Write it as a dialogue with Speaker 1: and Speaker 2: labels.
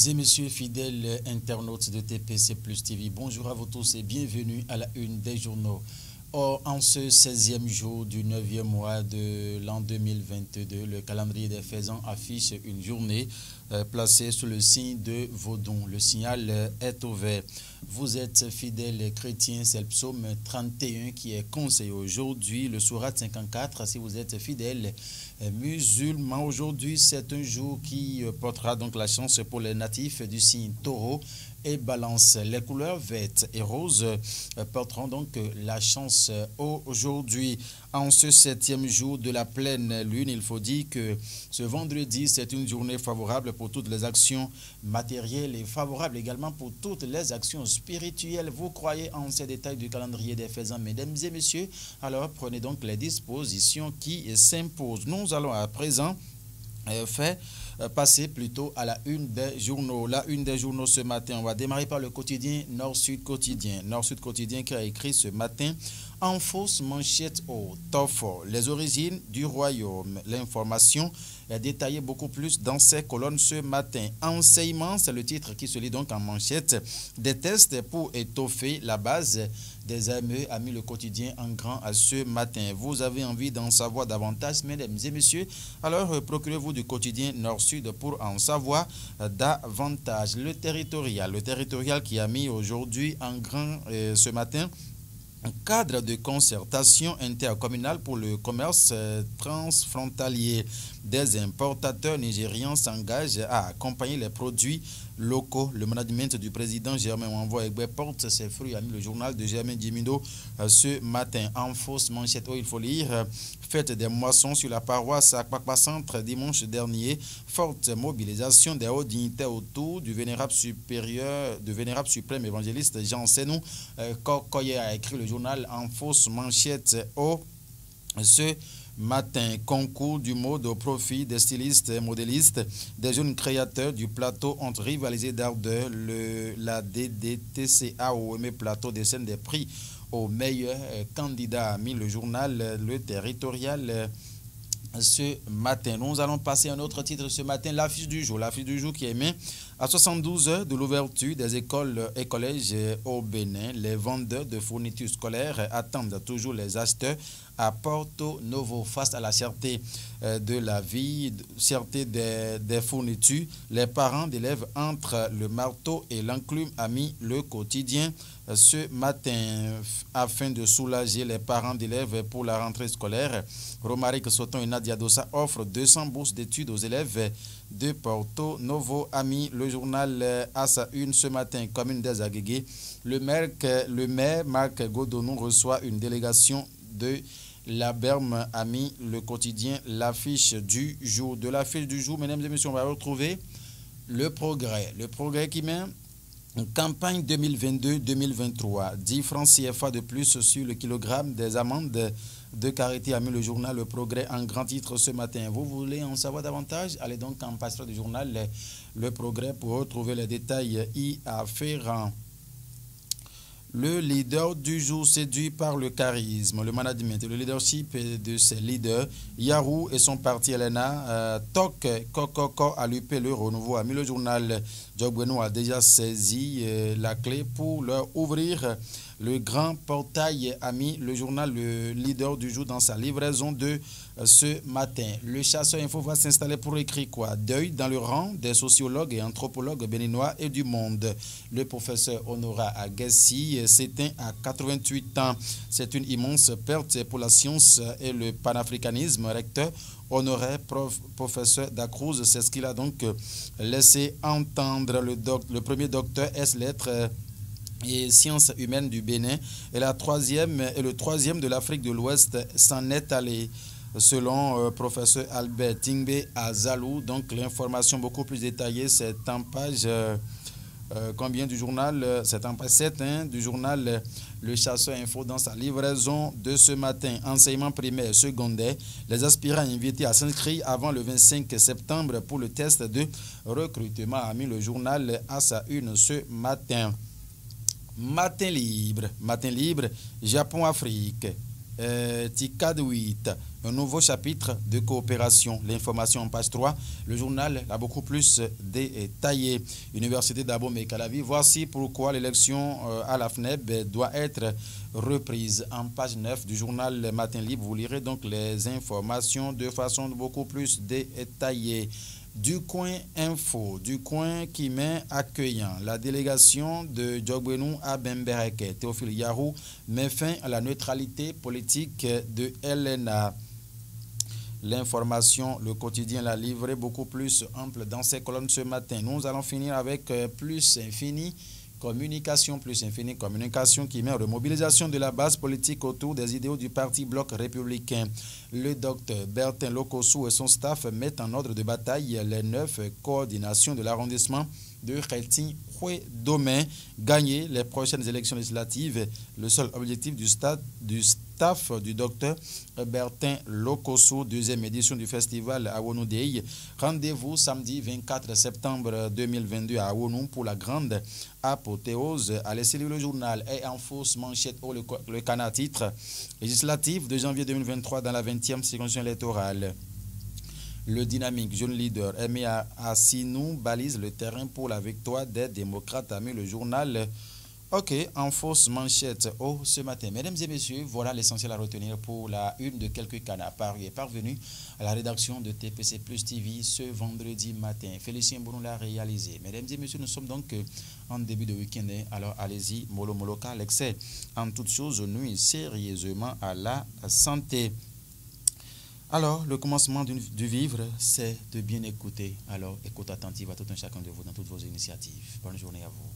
Speaker 1: et messieurs, fidèles internautes de TPC Plus TV, bonjour à vous tous et bienvenue à la une des journaux. Or, en ce 16e jour du 9e mois de l'an 2022, le calendrier des faisans affiche une journée placée sous le signe de Vodun. Le signal est ouvert. Vous êtes fidèles chrétiens, c'est le psaume 31 qui est conseillé aujourd'hui, le sourate 54. Si vous êtes fidèles musulmans, aujourd'hui c'est un jour qui portera donc la chance pour les natifs du signe Taureau et Balance. Les couleurs vertes et roses porteront donc la chance aujourd'hui. En ce 7e jour de la pleine lune, il faut dire que ce vendredi, c'est une journée favorable pour toutes les actions matérielles et favorable également pour toutes les actions spirituelles. Vous croyez en ces détails du calendrier des faisans, mesdames et messieurs? Alors prenez donc les dispositions qui s'imposent. Nous allons à présent passer plutôt à la une des journaux. La une des journaux ce matin, on va démarrer par le quotidien Nord-Sud Quotidien. Nord-Sud Quotidien qui a écrit ce matin en fausse manchette au top fort, les origines du royaume. L'information est détaillée beaucoup plus dans ces colonnes ce matin. Enseignement, c'est le titre qui se lit donc en manchette. Des tests pour étoffer la base des AME a mis le quotidien en grand à ce matin. Vous avez envie d'en savoir davantage, mesdames et messieurs? Alors, procurez-vous du quotidien Nord-Sud pour en savoir davantage. Le territorial qui a mis aujourd'hui en grand ce matin un cadre de concertation intercommunale pour le commerce transfrontalier. Des importateurs nigérians s'engagent à accompagner les produits locaux. Le management du président Germain Wanvo Egbe porte ses fruits, a mis le journal de Germain Djimido ce matin. En fausse manchette, il faut lire fête des moissons sur la paroisse à Kpakpa Centre dimanche dernier. Forte mobilisation des hauts dignitaires autour du vénérable suprême évangéliste Jean Senou. Kokoye a écrit le journal en fausse manchette ce matin. Concours du mode au profit des stylistes et modélistes. Des jeunes créateurs du plateau ont rivalisé d'ardeur. La DDTCA au plateau décerne des prix au meilleur candidat, a mis le journal Le Territorial ce matin. Nous allons passer à un autre titre ce matin, l'affiche du jour. L'affiche du jour qui est mise à 72 heures de l'ouverture des écoles et collèges au Bénin. Les vendeurs de fournitures scolaires attendent toujours les acheteurs à Porto Novo. Face à la cherté de la vie, cherté des fournitures, les parents d'élèves entre le marteau et l'enclume, a mis le quotidien ce matin afin de soulager les parents d'élèves pour la rentrée scolaire. Romaric Soton et Nadia Dossa offrent 200 bourses d'études aux élèves de Porto Novo, a mis le journal à sa une ce matin. Commune des Agégués, le maire Marc Godonou reçoit une délégation de la Berme, a mis le quotidien l'affiche du jour. De l'affiche du jour, mesdames et messieurs, on va retrouver le progrès. Le progrès qui met campagne 2022-2023, 10 francs CFA de plus sur le kilogramme des amandes de karité, a mis le journal Le Progrès en grand titre ce matin. Vous voulez en savoir davantage? Allez donc en passant du journal Le Progrès pour retrouver les détails y afférents. Le leader du jour séduit par le charisme, le management et le leadership de ses leaders. Yarou et son parti Elena Tok Kokoko a lupé le renouveau, a mis le journal. Job Bueno a déjà saisi la clé pour leur ouvrir le grand portail, a mis le journal Le Leader du jour dans sa livraison de ce matin. Le chasseur info va s'installer pour écrire quoi? Deuil dans le rang des sociologues et anthropologues béninois et du monde. Le professeur Honora Agassi s'éteint à 88 ans. C'est une immense perte pour la science et le panafricanisme. Recteur Honoré professeur Dacruz, c'est ce qu'il a donc laissé entendre. Le premier docteur S-Lettres et sciences humaines du Bénin et le troisième de l'Afrique de l'Ouest s'en est allé. Selon professeur Albert Tingbe Azalou, donc l'information beaucoup plus détaillée, c'est en page combien du journal? C'est en page 7 du journal Le Chasseur Info dans sa livraison de ce matin. Enseignement primaire et secondaire, les aspirants invités à s'inscrire avant le 25 septembre pour le test de recrutement, a mis le journal à sa une ce matin. Matin libre, Japon-Afrique, Ticade 8, un nouveau chapitre de coopération. L'information en page 3. Le journal a beaucoup plus détaillé. Université d'Abomey-Calavi. Voici pourquoi l'élection à la FNEB doit être reprise. En page 9 du journal Matin Libre, vous lirez donc les informations de façon beaucoup plus détaillée. Du coin info, du coin qui met accueillant. La délégation de Djogbenou à Bembereke, Théophile Yarou, met fin à la neutralité politique de LNA. L'information, le quotidien l'a livré beaucoup plus ample dans ses colonnes ce matin. Nous allons finir avec plus infini. Communication plus infinie, communication qui met en remobilisation de la base politique autour des idéaux du Parti Bloc républicain. Le docteur Bertin Lokossou et son staff mettent en ordre de bataille les 9 coordinations de l'arrondissement de Khelti-Houé-Domé. Gagner les prochaines élections législatives, le seul objectif du staff du docteur Bertin Lokossou, deuxième édition du festival à Awonu-Dei. Rendez-vous samedi 24 septembre 2022 à Awonu pour la grande apothéose. Allez lire le journal et en fausse manchette le canard titre législatif de janvier 2023 dans la 20e circonscription électorale. Le dynamique jeune leader Aimé Assinou balise le terrain pour la victoire des démocrates, a mis le journal. Ok, en fausse manchette ce matin. Mesdames et messieurs, voilà l'essentiel à retenir pour la une de quelques canards paru et parvenu à la rédaction de TPC Plus TV ce vendredi matin. Félicien Bounou l'a réalisé. Mesdames et messieurs, nous sommes donc en début de week-end. Alors allez-y, mollo mollo, car l'excès en toute chose nuit sérieusement à la santé. Alors, le commencement du vivre, c'est de bien écouter. Alors, écoute attentive à tout un chacun de vous dans toutes vos initiatives. Bonne journée à vous.